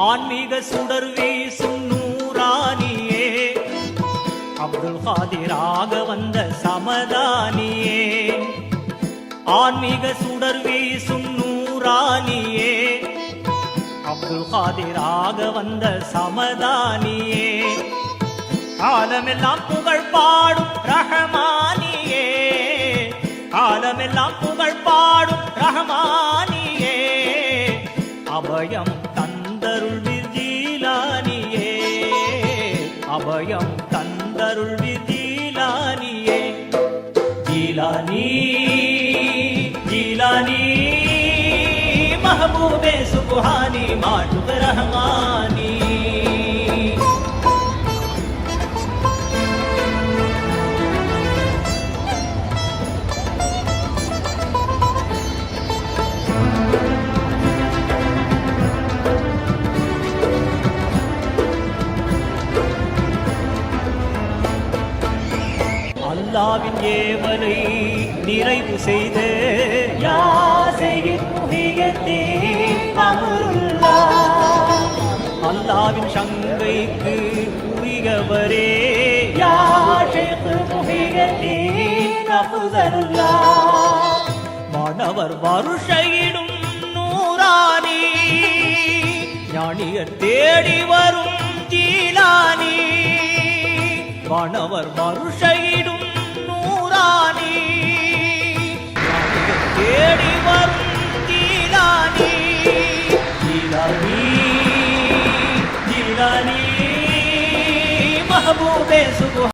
ஆன்மீக சுடர் வீசும் நூறானியே, அப்துல் காதிராக வந்த சமதானியே. ஆன்மீக சுடர் வீசும் நூறானியே, அப்துல் காதிராக வந்த சமதானியே. ஆலமெல்லாம் புகழ் பாடும் ரஹமானியே, ஆலமெல்லாம் புகழ் பாடும் ரஹமானியே. அபயம் தந்தருள் ஜீலானியே, அபயம் தந்தருள் ஜீலானியே. ஜீலானி ஜீலானி महबूबे सुबहानी माटुक रहमानी. அல்லாவின் ஏவலை நிறைவு செய்த யா சையீத் முஹியத்தீன் அம்ருல்லாஹ், அல்லாவின் சங்கைக்கு உரியவரே யா ஷேக் முஹியத்தீன் அஃதலுல்லாஹ். மாணவர் வருஷையிடும் நூறானி, ஞானியர் தேடி வரும் ஜீலானி. வானவர் வருஷையிடும் நூறானி, தேடி வரும் ஜீலானி. ஜீலானி ஜீலானி महबूबे सुबह